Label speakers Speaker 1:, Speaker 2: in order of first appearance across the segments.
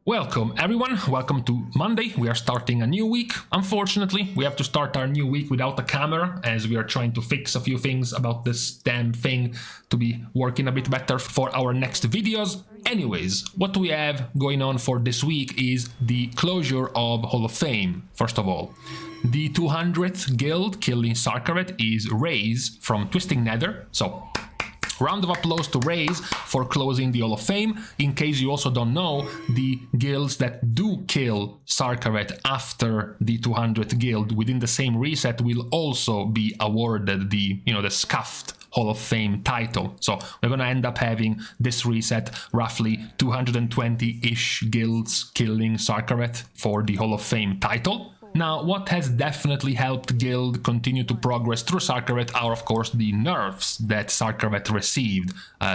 Speaker 1: Welcome everyone, welcome to Monday. We are starting a new week. Unfortunately, we have to start our new week without a camera as we are trying to fix a few things about this damn thing to be working a bit better for our next videos. Anyways, what we have going on for this week is the closure of Hall of Fame, first of all. The 200th guild killing Sarkareth is Raze from Twisting Nether, so round of applause to Raze for closing the Hall of Fame. In case you also don't know, the guilds that do kill Sarkareth after the 200th guild within the same reset will also be awarded the scuffed Hall of Fame title. So we're gonna end up having this reset roughly 220-ish guilds killing Sarkareth for the Hall of Fame title. Now, what has definitely helped Guild continue to progress through Sarkareth are, of course, the nerfs that Sarkareth received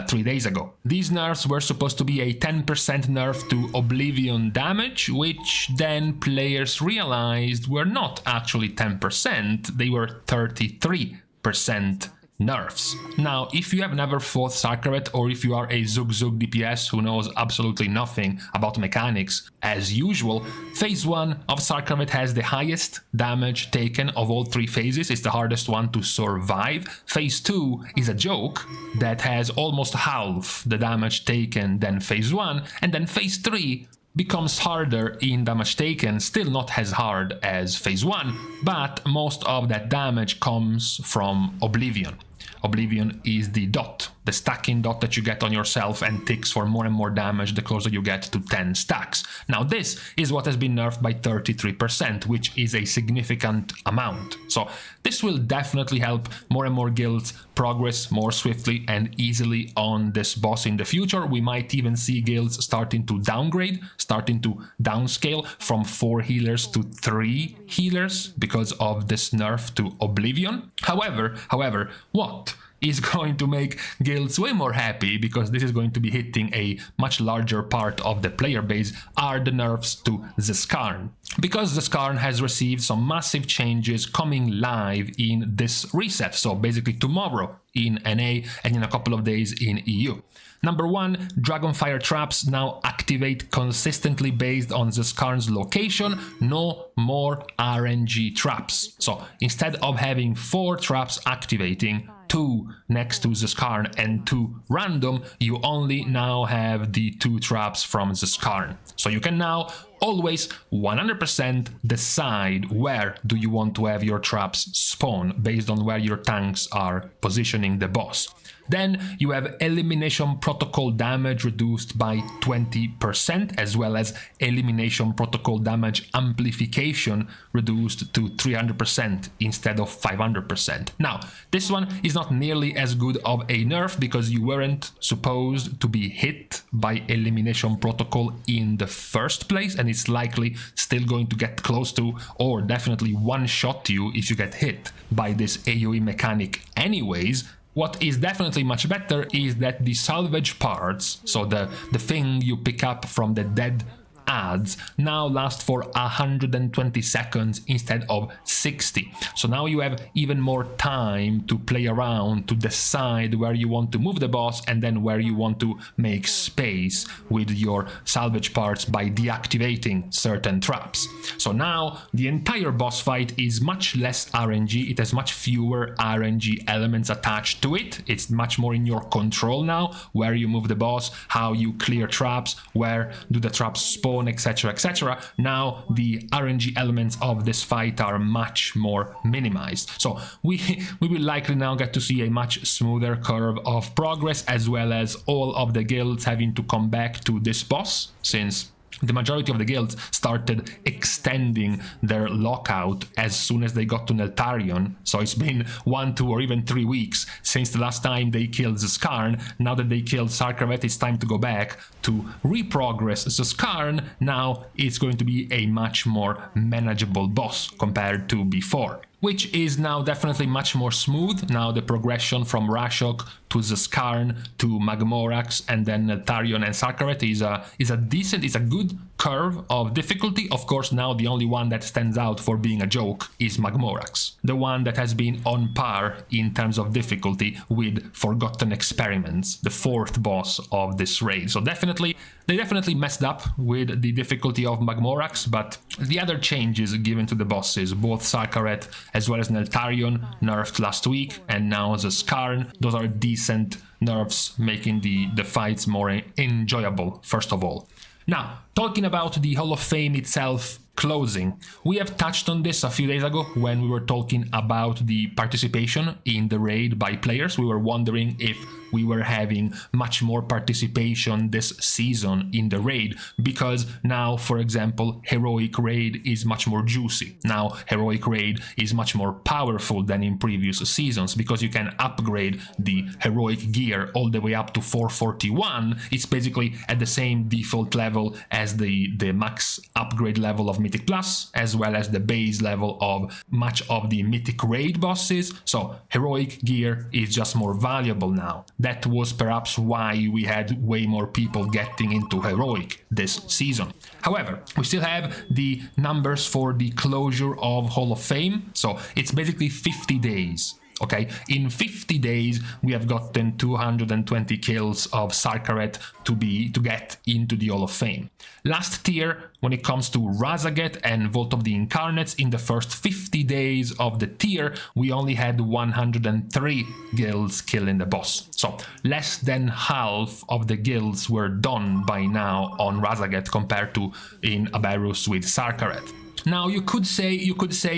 Speaker 1: 3 days ago. These nerfs were supposed to be a 10% nerf to Oblivion damage, which then players realized were not actually 10%, they were 33% nerfs. Now, if you have never fought Sarkareth, or if you are a Zug DPS who knows absolutely nothing about mechanics, as usual, phase 1 of Sarkareth has the highest damage taken of all 3 phases. It's the hardest one to survive. Phase 2 is a joke that has almost half the damage taken than phase 1, and then phase 3 becomes harder in damage taken, still not as hard as phase 1, but most of that damage comes from Oblivion. Oblivion is the dot, the stacking dot that you get on yourself and ticks for more and more damage the closer you get to 10 stacks. Now this is what has been nerfed by 33%, which is a significant amount. So this will definitely help more and more guilds progress more swiftly and easily on this boss in the future. We might even see guilds starting to downgrade, starting to downscale from 4 healers to 3 healers because of this nerf to Oblivion. However, what is going to make guilds way more happy, because this is going to be hitting a much larger part of the player base, are the nerfs to Zskarn. Because Zskarn has received some massive changes coming live in this reset, so basically tomorrow in NA and in a couple of days in EU. Number 1, Dragonfire traps now activate consistently based on Zskarn's location, no more RNG traps. So instead of having 4 traps activating, 2 next to Zskarn and 2 random, you only now have the 2 traps from Zskarn. So you can now always 100% decide where do you want to have your traps spawn based on where your tanks are positioning the boss. Then you have elimination protocol damage reduced by 20%, as well as elimination protocol damage amplification reduced to 300% instead of 500%. Now, this one is not nearly as good of a nerf because you weren't supposed to be hit by elimination protocol in the first place, and it's likely still going to get close to, or definitely one-shot you if you get hit by this AoE mechanic anyways. What is definitely much better is that the salvage parts, so the thing you pick up from the dead adds, now last for 120 seconds instead of 60. So now you have even more time to play around to decide where you want to move the boss and then where you want to make space with your salvage parts by deactivating certain traps. So now the entire boss fight is much less RNG, it has much fewer RNG elements attached to it. It's much more in your control now, where you move the boss, how you clear traps, where do the traps spawn, etc, etc. Now the RNG elements of this fight are much more minimized. So we will likely now get to see a much smoother curve of progress, as well as all of the guilds having to come back to this boss, since the majority of the guilds started extending their lockout as soon as they got to Neltarion. So it's been 1, 2, or even 3 weeks since the last time they killed Zskarn. Now that they killed Sarkareth, it's time to go back to reprogress Zskarn. Now it's going to be a much more manageable boss compared to before, which is now definitely much more smooth. Now the progression from Rashok to Zskarn to Magmorax and then Neltarion and Sarkareth is a good curve of difficulty. Of course, now the only one that stands out for being a joke is Magmorax, the one that has been on par in terms of difficulty with Forgotten Experiments, the fourth boss of this raid. So they definitely messed up with the difficulty of Magmorax, but the other changes given to the bosses, both Sarkareth as well as Neltarion, nerfed last week, and now Zskarn, those are decent nerfs, making the fights more enjoyable, first of all. Now, talking about the Hall of Fame itself closing, we have touched on this a few days ago when we were talking about the participation in the raid by players. We were wondering if we were having much more participation this season in the raid, because now, for example, Heroic Raid is much more juicy. Now, Heroic Raid is much more powerful than in previous seasons, because you can upgrade the Heroic gear all the way up to 441. It's basically at the same default level as the max upgrade level of Mythic Plus, as well as the base level of much of the Mythic Raid bosses. So Heroic gear is just more valuable now. That was perhaps why we had way more people getting into Heroic this season. However, we still have the numbers for the closure of Hall of Fame. So it's basically 50 days. Okay, in 50 days we have gotten 220 kills of Sarkareth to get into the Hall of Fame. Last tier, when it comes to Razaget and Vault of the Incarnates, in the first 50 days of the tier, we only had 103 guilds killing the boss. So less than half of the guilds were done by now on Razaget compared to in Aberrus with Sarkareth. Now, you could say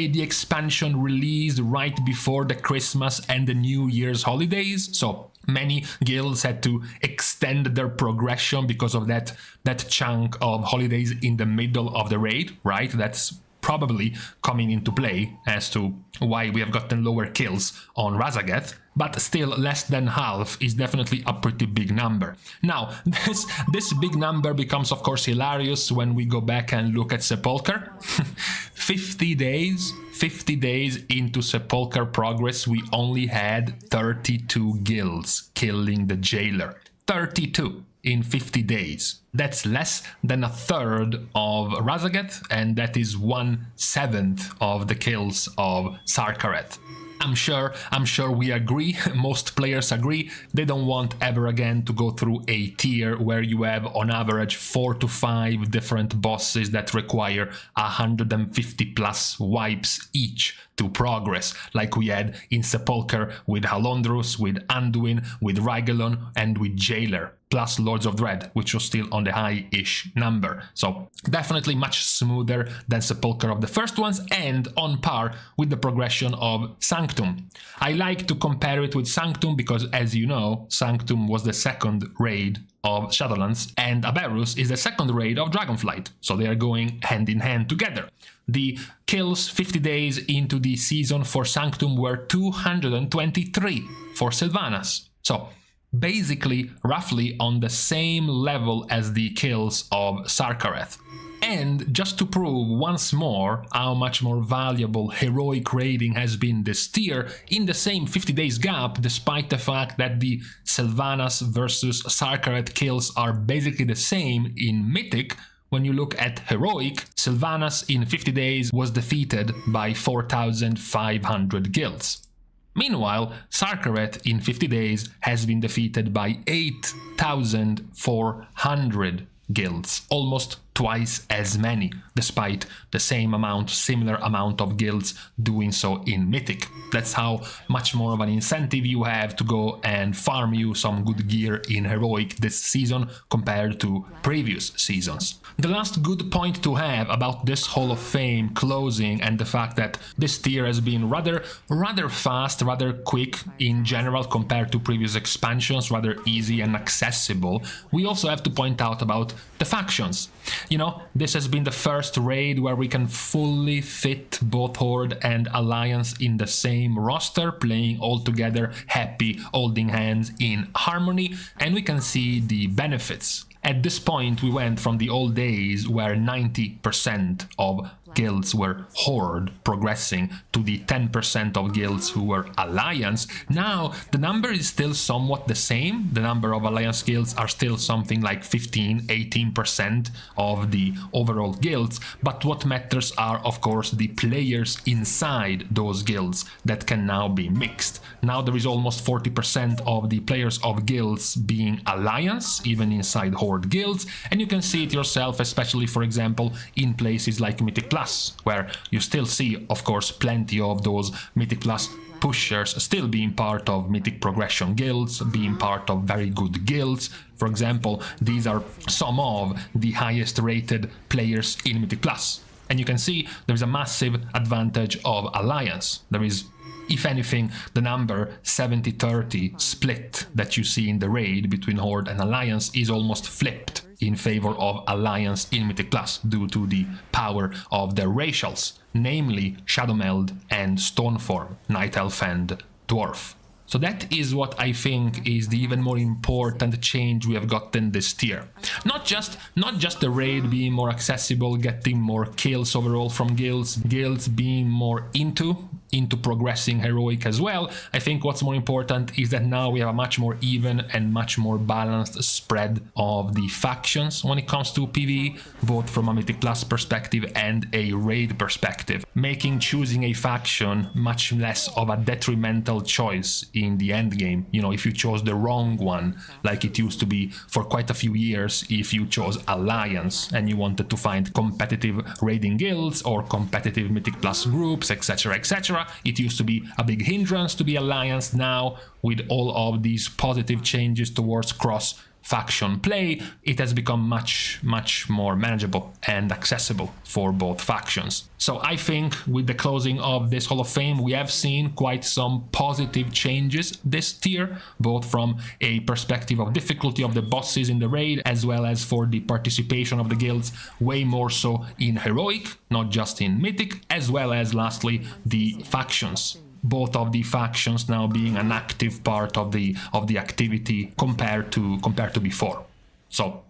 Speaker 1: the expansion released right before the Christmas and the New Year's holidays, so many guilds had to extend their progression because of that chunk of holidays in the middle of the raid, right? That's probably coming into play as to why we have gotten lower kills on Razaget, but still less than half is definitely a pretty big number. Now, this big number becomes of course hilarious when we go back and look at Sepulcher. 50 days into Sepulcher progress, we only had 32 guilds killing the Jailer. 32 in 50 days. That's less than a third of Razaget, and that is 1/7 of the kills of Sarkareth. I'm sure we agree, most players agree, they don't want ever again to go through a tier where you have on average 4 to 5 different bosses that require 150 plus wipes each to progress, like we had in Sepulcher with Halondrus, with Anduin, with Rygellon, and with Jailer, plus Lords of Dread, which was still on the high-ish number. So definitely much smoother than Sepulcher of the first ones, and on par with the progression of Sanctum. I like to compare it with Sanctum because, as you know, Sanctum was the second raid of Shadowlands, and Aberrus is the second raid of Dragonflight, so they are going hand in hand together. The kills 50 days into the season for Sanctum were 223 for Sylvanas. So basically roughly on the same level as the kills of Sarkareth. And just to prove once more how much more valuable Heroic raiding has been this tier, in the same 50 days gap, despite the fact that the Sylvanas versus Sarkareth kills are basically the same in Mythic, when you look at Heroic, Sylvanas in 50 days was defeated by 4,500 guilds. Meanwhile, Sarkareth in 50 days has been defeated by 8,400 guilds, almost twice as many, despite the similar amount of guilds doing so in Mythic. That's how much more of an incentive you have to go and farm you some good gear in Heroic this season compared to previous seasons. The last good point to have about this Hall of Fame closing and the fact that this tier has been rather fast, rather quick in general compared to previous expansions, rather easy and accessible, we also have to point out about the factions. You know, this has been the first raid where we can fully fit both Horde and Alliance in the same roster, playing all together, happy, holding hands in harmony, and we can see the benefits. At this point, we went from the old days where 90% of guilds were Horde, progressing to the 10% of guilds who were Alliance. Now the number is still somewhat the same. The number of Alliance guilds are still something like 15-18% of the overall guilds, but what matters are of course the players inside those guilds that can now be mixed. Now there is almost 40% of the players of guilds being Alliance, even inside Horde guilds, and you can see it yourself, especially for example in places like Mythic Plus, where you still see of course plenty of those Mythic Plus pushers still being part of Mythic progression guilds, being part of very good guilds. For example, these are some of the highest rated players in Mythic Plus, and you can see there is a massive advantage of Alliance. There is, if anything, the number 70-30 split that you see in the raid between Horde and Alliance is almost flipped in favor of Alliance in Mythic Plus due to the power of their racials, namely Shadowmeld and Stoneform, Night Elf and Dwarf. So that is what I think is the even more important change we have gotten this tier. Not just the raid being more accessible, getting more kills overall from guilds being more into progressing heroic as well. I think what's more important is that now we have a much more even and much more balanced spread of the factions when it comes to PvE, both from a Mythic Plus perspective and a raid perspective, making choosing a faction much less of a detrimental choice in the end game. You know, if you chose the wrong one, like it used to be for quite a few years if you chose Alliance and you wanted to find competitive raiding guilds or competitive Mythic Plus groups, etc, etc, it used to be a big hindrance to be Alliance. Now, with all of these positive changes towards cross faction play, it has become much more manageable and accessible for both factions. So I think with the closing of this Hall of Fame, we have seen quite some positive changes this tier, both from a perspective of difficulty of the bosses in the raid, as well as for the participation of the guilds, way more so in heroic, not just in mythic, as well as lastly the factions. Both of the factions now being an active part of the activity compared to before. So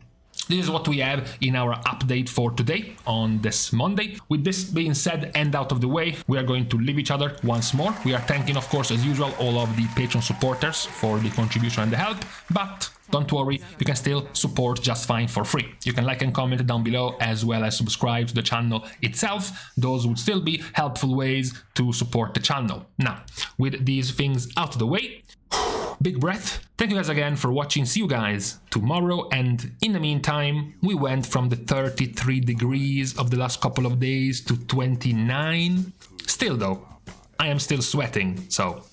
Speaker 1: this is what we have in our update for today on this Monday. With this being said and out of the way, we are going to leave each other once more. We are thanking, of course, as usual, all of the Patreon supporters for the contribution and the help, but don't worry, you can still support just fine for free. You can like and comment down below, as well as subscribe to the channel itself. Those would still be helpful ways to support the channel. Now, with these things out of the way, big breath. Thank you guys again for watching. See you guys tomorrow. And in the meantime, we went from the 33 degrees of the last couple of days to 29. Still though, I am still sweating, so